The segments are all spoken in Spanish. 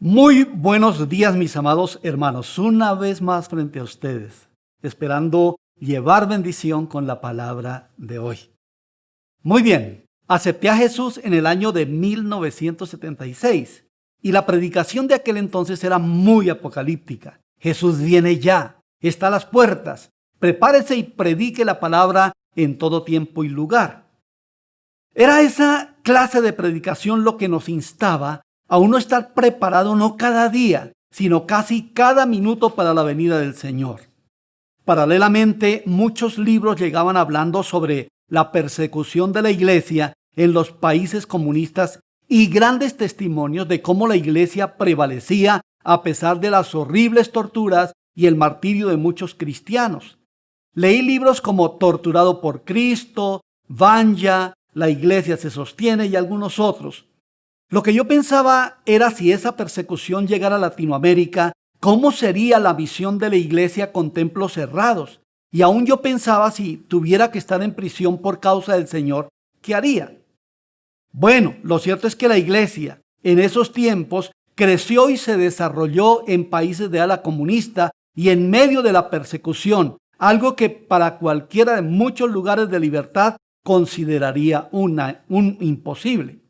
Muy buenos días, mis amados hermanos, una vez más frente a ustedes, esperando llevar bendición con la palabra de hoy. Muy bien, acepté a Jesús en el año de 1976 y la predicación de aquel entonces era muy apocalíptica. Jesús viene ya, está a las puertas, prepárese y predique la palabra en todo tiempo y lugar. Era esa clase de predicación lo que nos instaba a uno estar preparado no cada día, sino casi cada minuto para la venida del Señor. Paralelamente, muchos libros llegaban hablando sobre la persecución de la iglesia en los países comunistas y grandes testimonios de cómo la iglesia prevalecía a pesar de las horribles torturas y el martirio de muchos cristianos. Leí libros como Torturado por Cristo, Vanya, La iglesia se sostiene y algunos otros. Lo que yo pensaba era si esa persecución llegara a Latinoamérica, ¿cómo sería la visión de la iglesia con templos cerrados? Y aún yo pensaba si tuviera que estar en prisión por causa del Señor, ¿qué haría? Bueno, lo cierto es que la iglesia en esos tiempos creció y se desarrolló en países de ala comunista y en medio de la persecución, algo que para cualquiera de muchos lugares de libertad consideraría un imposible.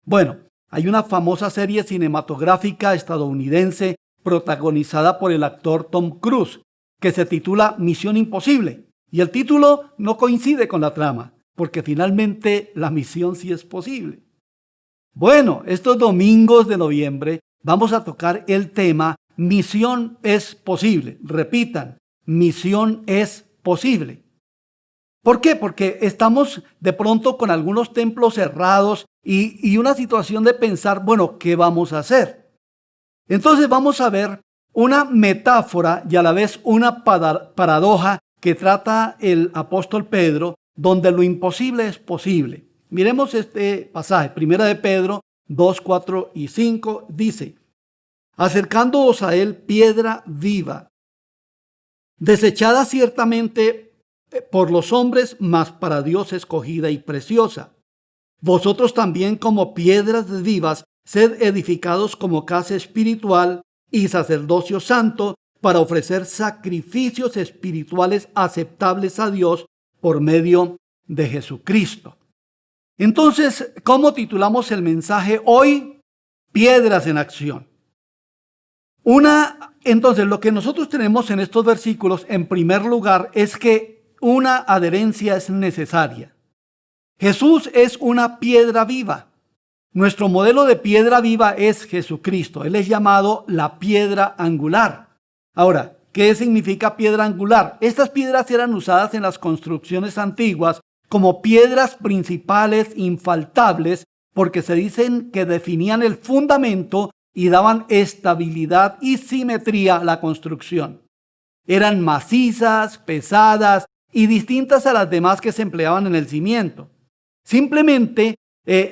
Bueno, hay una famosa serie cinematográfica estadounidense protagonizada por el actor Tom Cruise que se titula Misión Imposible, y el título no coincide con la trama, porque finalmente la misión sí es posible. Bueno, estos domingos de noviembre vamos a tocar el tema Misión es posible. Repitan, misión es posible. ¿Por qué? Porque estamos de pronto con algunos templos cerrados y una situación de pensar, bueno, ¿qué vamos a hacer? Entonces vamos a ver una metáfora y a la vez una paradoja que trata el apóstol Pedro, donde lo imposible es posible. Miremos este pasaje, 1 de Pedro 2, 4 y 5, dice: acercándoos a él piedra viva, desechada ciertamente por los hombres, mas para Dios escogida y preciosa. Vosotros también, como piedras vivas, sed edificados como casa espiritual y sacerdocio santo, para ofrecer sacrificios espirituales aceptables a Dios por medio de Jesucristo. Entonces, ¿cómo titulamos el mensaje hoy? Piedras en acción. Entonces, lo que nosotros tenemos en estos versículos, en primer lugar, es que una adherencia es necesaria. Jesús es una piedra viva. Nuestro modelo de piedra viva es Jesucristo. Él es llamado la piedra angular. Ahora, ¿qué significa piedra angular? Estas piedras eran usadas en las construcciones antiguas como piedras principales infaltables porque se dicen que definían el fundamento y daban estabilidad y simetría a la construcción. Eran macizas, pesadas y distintas a las demás que se empleaban en el cimiento. Simplemente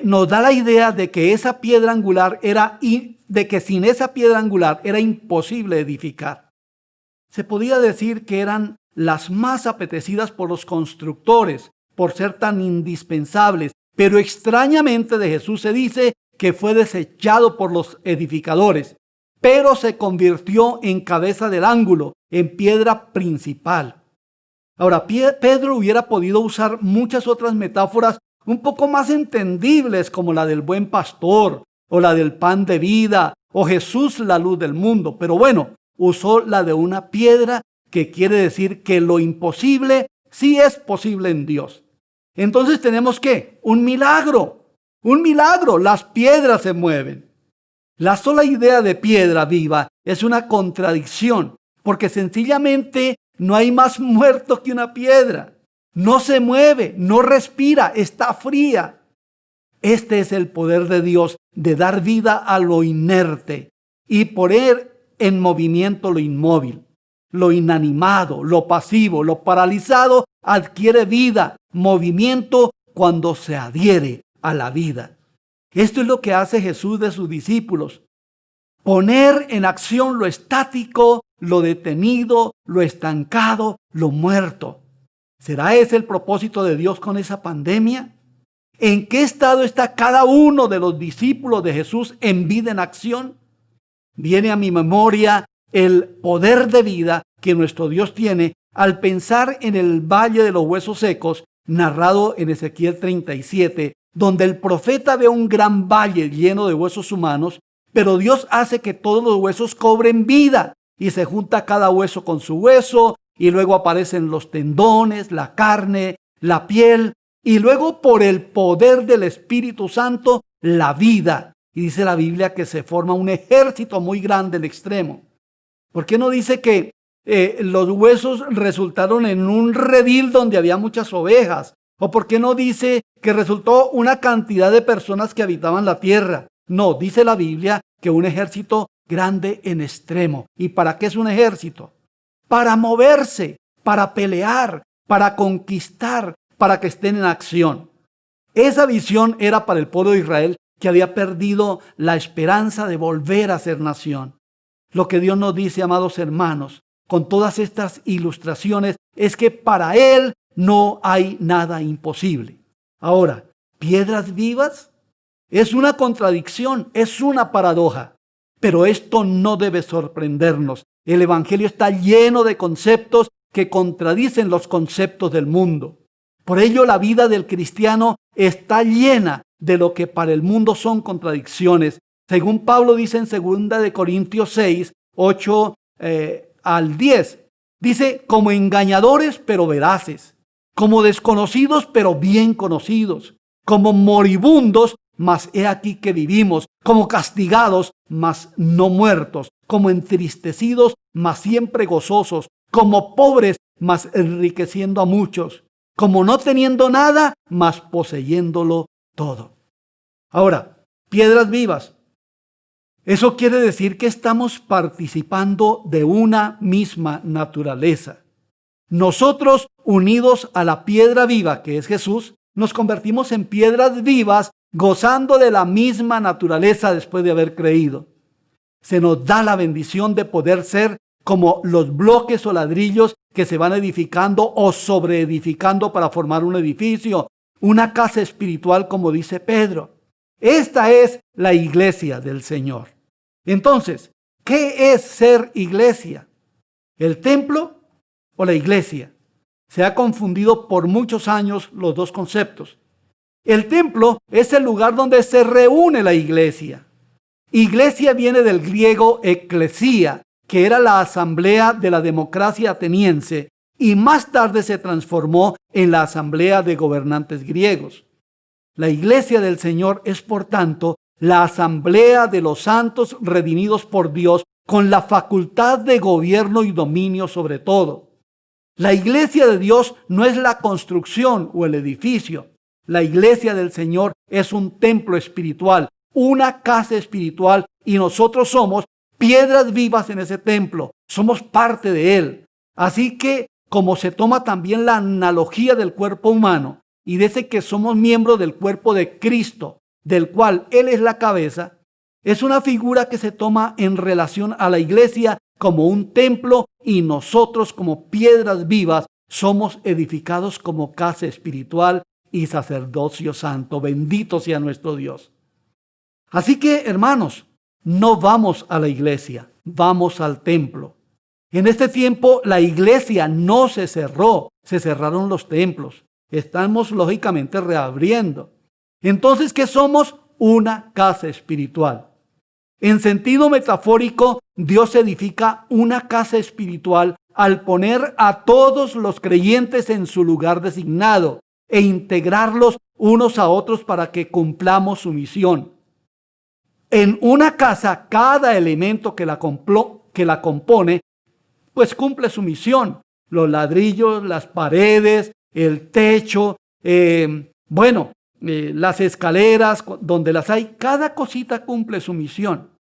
nos da la idea de que esa piedra angular de que sin esa piedra angular era imposible edificar. Se podía decir que eran las más apetecidas por los constructores por ser tan indispensables, pero extrañamente de Jesús se dice que fue desechado por los edificadores, pero se convirtió en cabeza del ángulo, en piedra principal. Ahora, Pedro hubiera podido usar muchas otras metáforas un poco más entendibles, como la del buen pastor, o la del pan de vida, o Jesús la luz del mundo. Pero bueno, usó la de una piedra, que quiere decir que lo imposible sí es posible en Dios. Entonces tenemos ¿qué? Un milagro, las piedras se mueven. La sola idea de piedra viva es una contradicción, porque sencillamente no hay más muerto que una piedra. No se mueve, no respira, está fría. Este es el poder de Dios de dar vida a lo inerte y poner en movimiento lo inmóvil. Lo inanimado, lo pasivo, lo paralizado adquiere vida, movimiento cuando se adhiere a la vida. Esto es lo que hace Jesús de sus discípulos. Poner en acción lo estático, lo detenido, lo estancado, lo muerto. ¿Será ese el propósito de Dios con esa pandemia? ¿En qué estado está cada uno de los discípulos de Jesús en vida en acción? Viene a mi memoria el poder de vida que nuestro Dios tiene al pensar en el valle de los huesos secos, narrado en Ezequiel 37, donde el profeta ve un gran valle lleno de huesos humanos, pero Dios hace que todos los huesos cobren vida y se junta cada hueso con su hueso y luego aparecen los tendones, la carne, la piel y luego por el poder del Espíritu Santo la vida. Y dice la Biblia que se forma un ejército muy grande en extremo. ¿Por qué no dice que los huesos resultaron en un redil donde había muchas ovejas? ¿O por qué no dice que resultó una cantidad de personas que habitaban la tierra? No, dice la Biblia que un ejército grande en extremo. ¿Y para qué es un ejército? Para moverse, para pelear, para conquistar, para que estén en acción. Esa visión era para el pueblo de Israel que había perdido la esperanza de volver a ser nación. Lo que Dios nos dice, amados hermanos, con todas estas ilustraciones, es que para Él no hay nada imposible. Ahora, piedras vivas es una contradicción, es una paradoja, pero esto no debe sorprendernos. El Evangelio está lleno de conceptos que contradicen los conceptos del mundo. Por ello, la vida del cristiano está llena de lo que para el mundo son contradicciones. Según Pablo dice en 2 Corintios 6, 8 al 10, dice, como engañadores pero veraces, como desconocidos pero bien conocidos, como moribundos, mas he aquí que vivimos, como castigados, mas no muertos, como entristecidos, mas siempre gozosos, como pobres, mas enriqueciendo a muchos, como no teniendo nada, mas poseyéndolo todo. Ahora, piedras vivas. Eso quiere decir que estamos participando de una misma naturaleza. Nosotros, unidos a la piedra viva que es Jesús, nos convertimos en piedras vivas, gozando de la misma naturaleza después de haber creído. Se nos da la bendición de poder ser como los bloques o ladrillos que se van edificando o sobreedificando para formar un edificio, una casa espiritual, como dice Pedro. Esta es la iglesia del Señor. Entonces, ¿qué es ser iglesia? ¿El templo o la iglesia? Se ha confundido por muchos años los dos conceptos. El templo es el lugar donde se reúne la iglesia. Iglesia viene del griego eclesía, que era la asamblea de la democracia ateniense, y más tarde se transformó en la asamblea de gobernantes griegos. La iglesia del Señor es, por tanto, la asamblea de los santos redimidos por Dios con la facultad de gobierno y dominio sobre todo. La iglesia de Dios no es la construcción o el edificio. La iglesia del Señor es un templo espiritual, una casa espiritual, y nosotros somos piedras vivas en ese templo. Somos parte de él. Así que, como se toma también la analogía del cuerpo humano, y dice que somos miembros del cuerpo de Cristo, del cual Él es la cabeza, es una figura que se toma en relación a la iglesia como un templo, y nosotros como piedras vivas somos edificados como casa espiritual y sacerdocio santo. Bendito sea nuestro Dios. Así que, hermanos, no vamos a la iglesia, vamos al templo. En este tiempo la iglesia no se cerró, se cerraron los templos. Estamos lógicamente reabriendo. Entonces, ¿qué somos? Una casa espiritual. En sentido metafórico, Dios edifica una casa espiritual al poner a todos los creyentes en su lugar designado e integrarlos unos a otros para que cumplamos su misión. En una casa, cada elemento que la compone, pues cumple su misión. Los ladrillos, las paredes, el techo, las escaleras, donde las hay, cada cosita cumple su misión.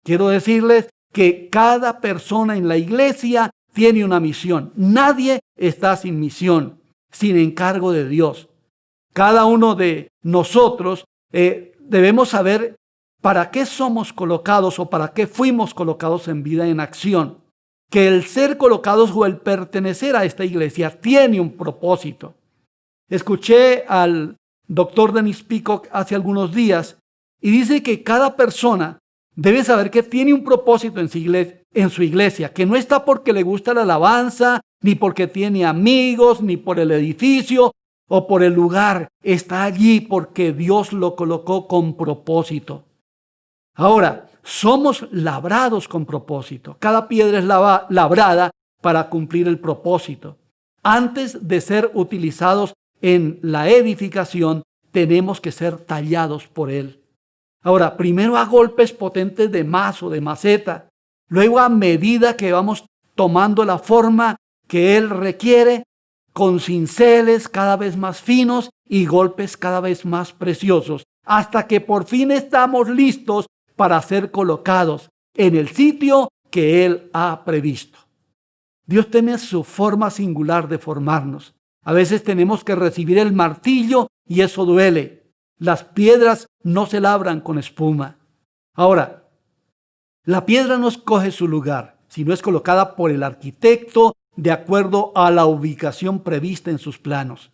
Quiero decirles que cada persona en la iglesia tiene una misión. Nadie está sin misión, sin encargo de Dios. Cada uno de nosotros debemos saber para qué somos colocados o para qué fuimos colocados en vida en acción. Que el ser colocados o el pertenecer a esta iglesia tiene un propósito. Escuché al doctor Dennis Peacock hace algunos días y dice que cada persona debe saber que tiene un propósito en su iglesia, que no está porque le gusta la alabanza, ni porque tiene amigos, ni por el edificio o por el lugar. Está allí porque Dios lo colocó con propósito. Ahora, somos labrados con propósito. Cada piedra es labrada para cumplir el propósito. Antes de ser utilizados en la edificación, tenemos que ser tallados por Él. Ahora, primero a golpes potentes de mazo, de maceta. Luego, a medida que vamos tomando la forma que Él requiere, con cinceles cada vez más finos y golpes cada vez más preciosos, hasta que por fin estamos listos para ser colocados en el sitio que Él ha previsto. Dios tiene su forma singular de formarnos. A veces tenemos que recibir el martillo y eso duele. Las piedras no se labran con espuma. Ahora, la piedra no escoge su lugar, sino es colocada por el arquitecto de acuerdo a la ubicación prevista en sus planos.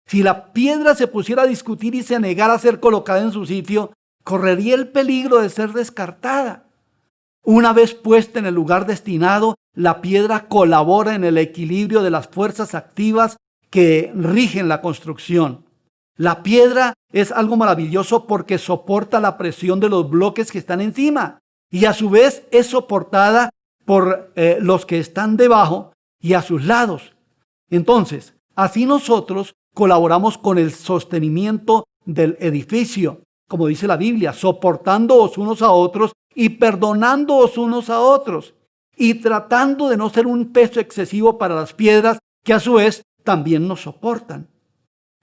Si la piedra se pusiera a discutir y se negara a ser colocada en su sitio, correría el peligro de ser descartada. Una vez puesta en el lugar destinado, la piedra colabora en el equilibrio de las fuerzas activas que rigen la construcción. La piedra es algo maravilloso porque soporta la presión de los bloques que están encima y a su vez es soportada por los que están debajo y a sus lados. Entonces, así nosotros colaboramos con el sostenimiento del edificio, como dice la Biblia, soportándoos unos a otros y perdonándoos unos a otros y tratando de no ser un peso excesivo para las piedras que a su vez también nos soportan.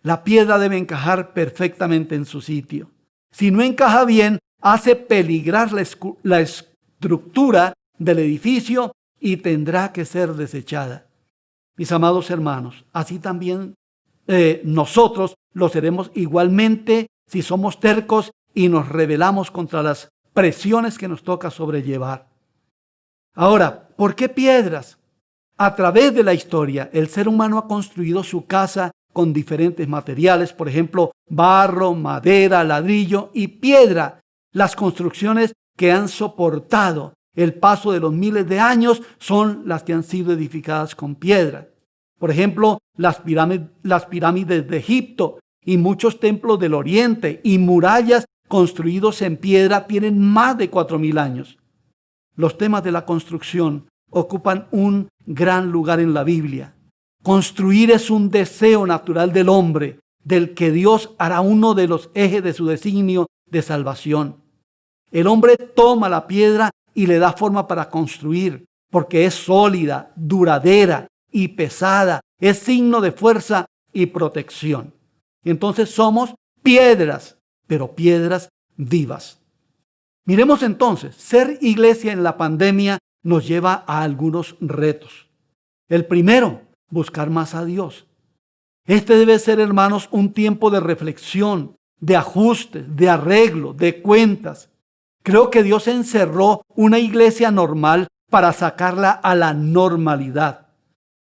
La piedra debe encajar perfectamente en su sitio. Si no encaja bien, hace peligrar la estructura del edificio y tendrá que ser desechada. Mis amados hermanos, así también nosotros lo seremos igualmente si somos tercos y nos rebelamos contra las presiones que nos toca sobrellevar. Ahora, ¿por qué piedras? A través de la historia, el ser humano ha construido su casa con diferentes materiales, por ejemplo, barro, madera, ladrillo y piedra. Las construcciones que han soportado el paso de los miles de años son las que han sido edificadas con piedra. Por ejemplo, las pirámides de Egipto y muchos templos del Oriente y murallas construidos en piedra tienen más de 4.000 años. Los temas de la construcción ocupan un gran lugar en la Biblia. Construir es un deseo natural del hombre, del que Dios hará uno de los ejes de su designio de salvación. El hombre toma la piedra y le da forma para construir, porque es sólida, duradera y pesada, es signo de fuerza y protección. Entonces somos piedras, pero piedras vivas. Miremos entonces, ser iglesia en la pandemia nos lleva a algunos retos. El primero, buscar más a Dios. Este debe ser, hermanos, un tiempo de reflexión, de ajustes, de arreglo, de cuentas. Creo que Dios encerró una iglesia normal para sacarla a la normalidad.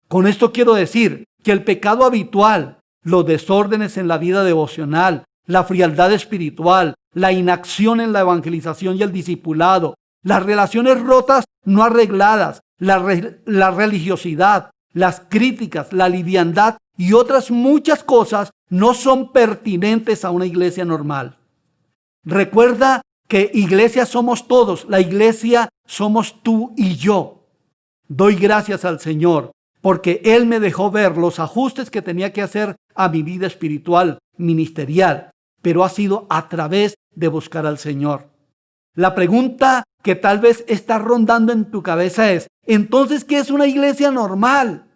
Con esto quiero decir que el pecado habitual, los desórdenes en la vida devocional, la frialdad espiritual, la inacción en la evangelización y el discipulado, las relaciones rotas no arregladas, la religiosidad, las críticas, la liviandad y otras muchas cosas no son pertinentes a una iglesia normal. Recuerda que iglesia somos todos, la iglesia somos tú y yo. Doy gracias al Señor porque Él me dejó ver los ajustes que tenía que hacer a mi vida espiritual, ministerial, pero ha sido a través de buscar al Señor. La pregunta que tal vez está rondando en tu cabeza es, entonces, ¿qué es una iglesia normal?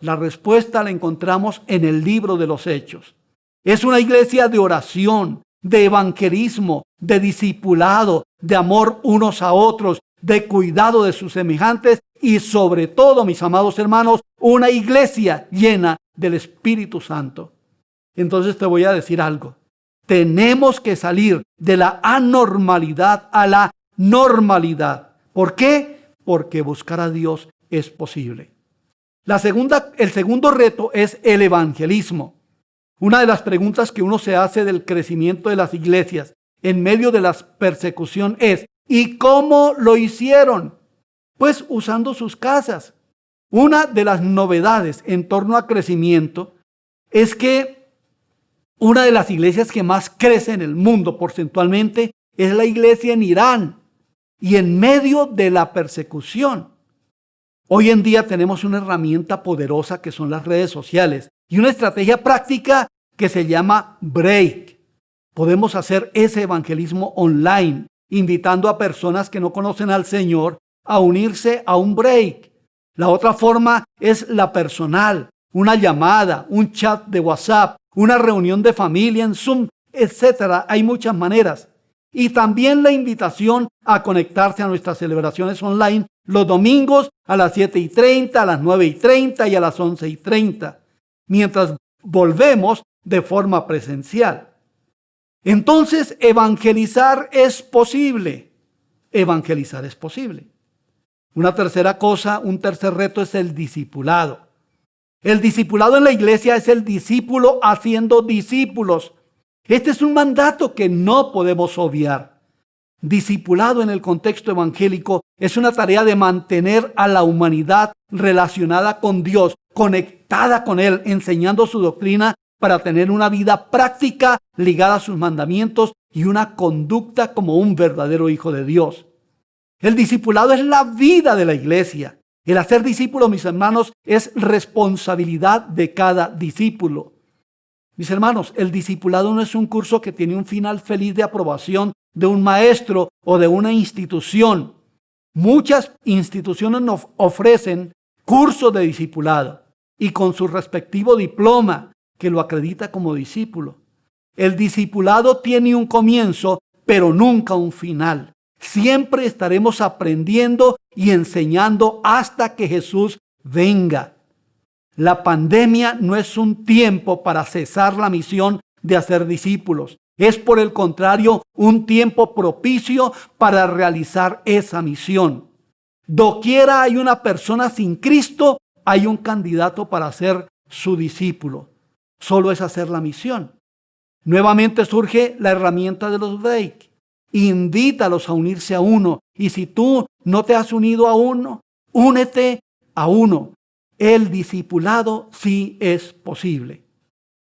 La respuesta la encontramos en el libro de los Hechos. Es una iglesia de oración, de evangelismo, de discipulado, de amor unos a otros, de cuidado de sus semejantes y sobre todo, mis amados hermanos, una iglesia llena del Espíritu Santo. Entonces te voy a decir algo. Tenemos que salir de la anormalidad a la normalidad. ¿Por qué? Porque buscar a Dios es posible. El segundo reto es el evangelismo. Una de las preguntas que uno se hace del crecimiento de las iglesias en medio de la persecución es, ¿Y cómo lo hicieron? Pues usando sus casas. Una de las novedades en torno a crecimiento es que una de las iglesias que más crece en el mundo porcentualmente es la iglesia en Irán, y en medio de la persecución. Hoy en día tenemos una herramienta poderosa que son las redes sociales y una estrategia práctica que se llama Break. Podemos hacer ese evangelismo online, invitando a personas que no conocen al Señor a unirse a un Break. La otra forma es la personal, una llamada, un chat de WhatsApp, una reunión de familia en Zoom, etc. Hay muchas maneras. Y también la invitación a conectarse a nuestras celebraciones online los domingos a las 7:30, a las 9:30 y a las 11:30, mientras volvemos de forma presencial. Entonces, evangelizar es posible. Evangelizar es posible. Una tercera cosa, un tercer reto es el discipulado. El discipulado en la iglesia es el discípulo haciendo discípulos. Este es un mandato que no podemos obviar. Discipulado en el contexto evangélico es una tarea de mantener a la humanidad relacionada con Dios, conectada con Él, enseñando su doctrina para tener una vida práctica ligada a sus mandamientos y una conducta como un verdadero hijo de Dios. El discipulado es la vida de la iglesia. El hacer discípulos, mis hermanos, es responsabilidad de cada discípulo. Mis hermanos, el discipulado no es un curso que tiene un final feliz de aprobación de un maestro o de una institución. Muchas instituciones nos ofrecen cursos de discipulado y con su respectivo diploma que lo acredita como discípulo. El discipulado tiene un comienzo, pero nunca un final. Siempre estaremos aprendiendo y enseñando hasta que Jesús venga. La pandemia no es un tiempo para cesar la misión de hacer discípulos. Es por el contrario un tiempo propicio para realizar esa misión. Doquiera hay una persona sin Cristo, hay un candidato para ser su discípulo. Solo es hacer la misión. Nuevamente surge la herramienta de los break. Invítalos a unirse a uno. Y si tú no te has unido a uno, únete a uno. El discipulado sí es posible.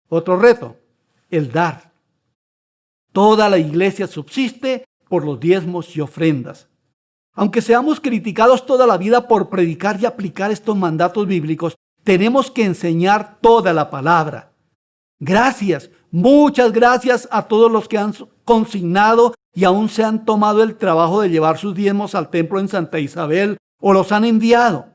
Otro reto, el dar. Toda la iglesia subsiste por los diezmos y ofrendas. Aunque seamos criticados toda la vida por predicar y aplicar estos mandatos bíblicos, tenemos que enseñar toda la palabra. Gracias, muchas gracias a todos los que han consignado y aún se han tomado el trabajo de llevar sus diezmos al templo en Santa Isabel o los han enviado.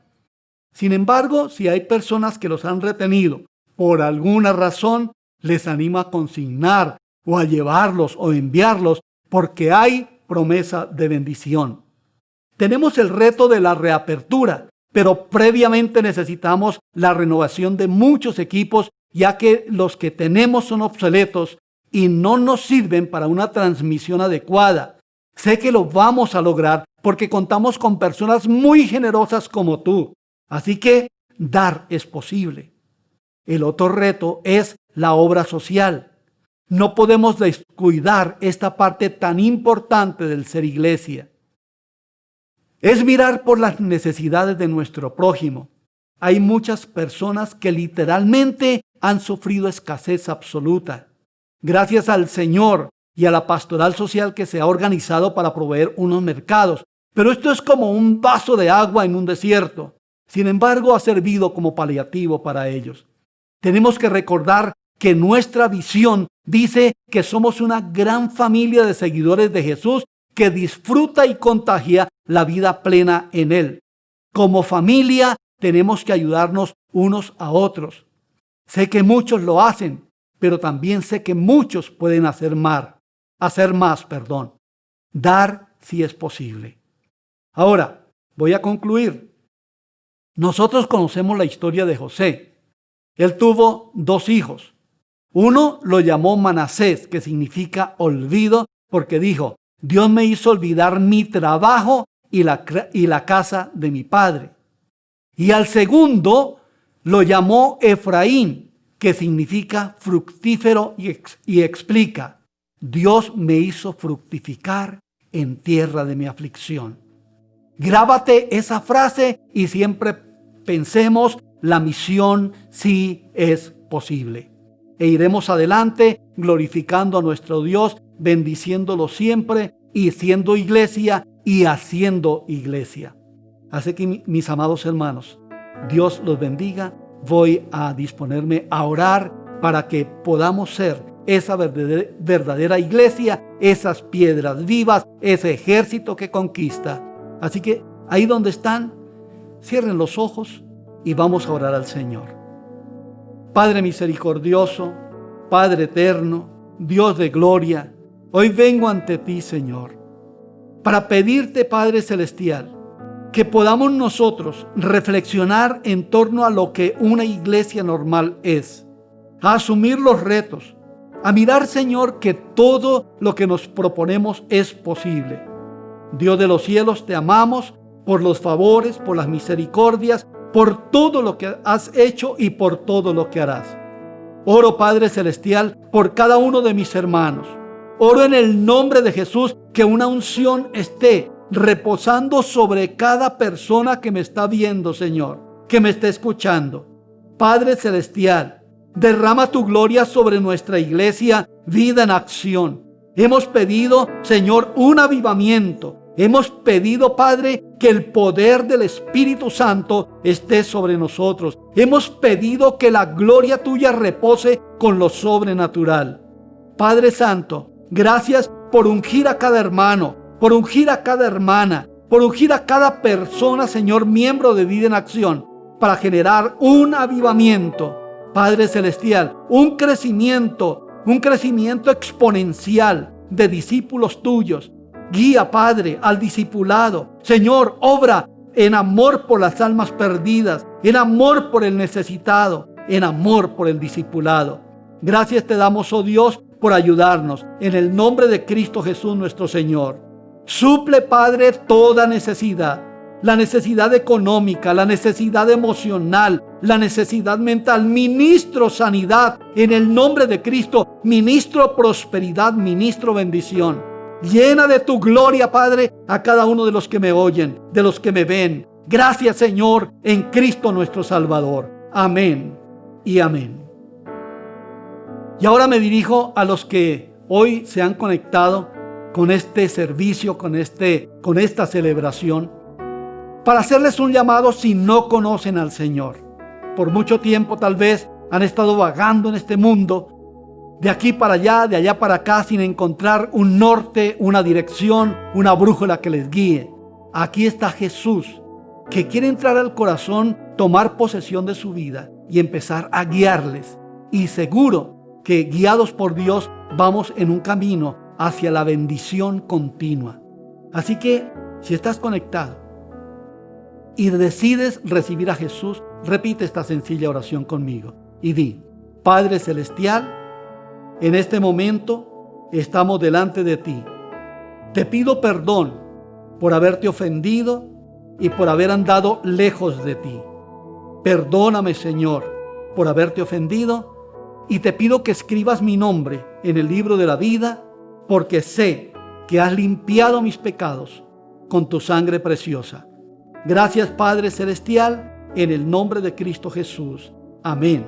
Sin embargo, si hay personas que los han retenido por alguna razón, les animo a consignar o a llevarlos o enviarlos porque hay promesa de bendición. Tenemos el reto de la reapertura, pero previamente necesitamos la renovación de muchos equipos, ya que los que tenemos son obsoletos y no nos sirven para una transmisión adecuada. Sé que lo vamos a lograr porque contamos con personas muy generosas como tú. Así que dar es posible. El otro reto es la obra social. No podemos descuidar esta parte tan importante del ser iglesia. Es mirar por las necesidades de nuestro prójimo. Hay muchas personas que literalmente han sufrido escasez absoluta. Gracias al Señor y a la pastoral social que se ha organizado para proveer unos mercados. Pero esto es como un vaso de agua en un desierto. Sin embargo, ha servido como paliativo para ellos. Tenemos que recordar que nuestra visión dice que somos una gran familia de seguidores de Jesús que disfruta y contagia la vida plena en Él. Como familia tenemos que ayudarnos unos a otros. Sé que muchos lo hacen, pero también sé que muchos pueden hacer más. Dar si es posible. Ahora, voy a concluir. Nosotros conocemos la historia de José. Él tuvo 2 hijos. Uno lo llamó Manasés, que significa olvido, porque dijo, Dios me hizo olvidar mi trabajo y la casa de mi padre. Y al segundo lo llamó Efraín, que significa fructífero y explica, Dios me hizo fructificar en tierra de mi aflicción. Grábate esa frase y siempre pensemos, la misión sí es posible. E iremos adelante glorificando a nuestro Dios, bendiciéndolo siempre y siendo iglesia y haciendo iglesia. Así que mis amados hermanos, Dios los bendiga. Voy a disponerme a orar para que podamos ser esa verdadera iglesia, esas piedras vivas, ese ejército que conquista. Así que ahí donde están, cierren los ojos y vamos a orar al Señor. Padre misericordioso, Padre eterno, Dios de gloria, hoy vengo ante ti, Señor, para pedirte, Padre celestial, que podamos nosotros reflexionar en torno a lo que una iglesia normal es, a asumir los retos, a mirar, Señor, que todo lo que nos proponemos es posible. Dios de los cielos, te amamos por los favores, por las misericordias, por todo lo que has hecho y por todo lo que harás. Oro, Padre celestial, por cada uno de mis hermanos. Oro en el nombre de Jesús que una unción esté reposando sobre cada persona que me está viendo, Señor, que me está escuchando. Padre celestial, derrama tu gloria sobre nuestra iglesia, Vida en Acción. Hemos pedido, Señor, un avivamiento. Hemos pedido, Padre, que el poder del Espíritu Santo esté sobre nosotros. Hemos pedido que la gloria tuya repose con lo sobrenatural. Padre Santo, gracias por ungir a cada hermano, por ungir a cada hermana, por ungir a cada persona, Señor, miembro de Vida en Acción, para generar un avivamiento, Padre Celestial, un crecimiento exponencial de discípulos tuyos. Guía, Padre, al discipulado. Señor, obra en amor por las almas perdidas, en amor por el necesitado, en amor por el discipulado. Gracias te damos, oh Dios, por ayudarnos. En el nombre de Cristo Jesús nuestro Señor. Suple, Padre, toda necesidad. La necesidad económica, la necesidad emocional, la necesidad mental. Ministro sanidad en el nombre de Cristo. Ministro prosperidad, ministro bendición. Llena de tu gloria, Padre, a cada uno de los que me oyen, de los que me ven. Gracias, Señor, en Cristo nuestro Salvador. Amén y amén. Y ahora me dirijo a los que hoy se han conectado con este servicio, con esta celebración, para hacerles un llamado si no conocen al Señor. Por mucho tiempo tal vez han estado vagando en este mundo, de aquí para allá, de allá para acá, sin encontrar un norte, una dirección, una brújula que les guíe. Aquí está Jesús, que quiere entrar al corazón, tomar posesión de su vida y empezar a guiarles. Y seguro que guiados por Dios vamos en un camino hacia la bendición continua. Así que si estás conectado y decides recibir a Jesús, repite esta sencilla oración conmigo y di: Padre Celestial, en este momento estamos delante de ti. Te pido perdón por haberte ofendido y por haber andado lejos de ti. Perdóname, Señor, por haberte ofendido, y te pido que escribas mi nombre en el libro de la vida, porque sé que has limpiado mis pecados con tu sangre preciosa. Gracias, Padre Celestial, en el nombre de Cristo Jesús. Amén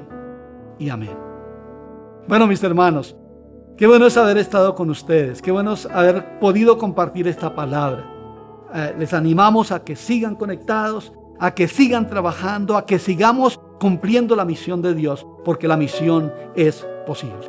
y amén. Bueno, mis hermanos, qué bueno es haber estado con ustedes, qué bueno es haber podido compartir esta palabra. Les animamos a que sigan conectados, a que sigan trabajando, a que sigamos cumpliendo la misión de Dios, porque la misión es posible.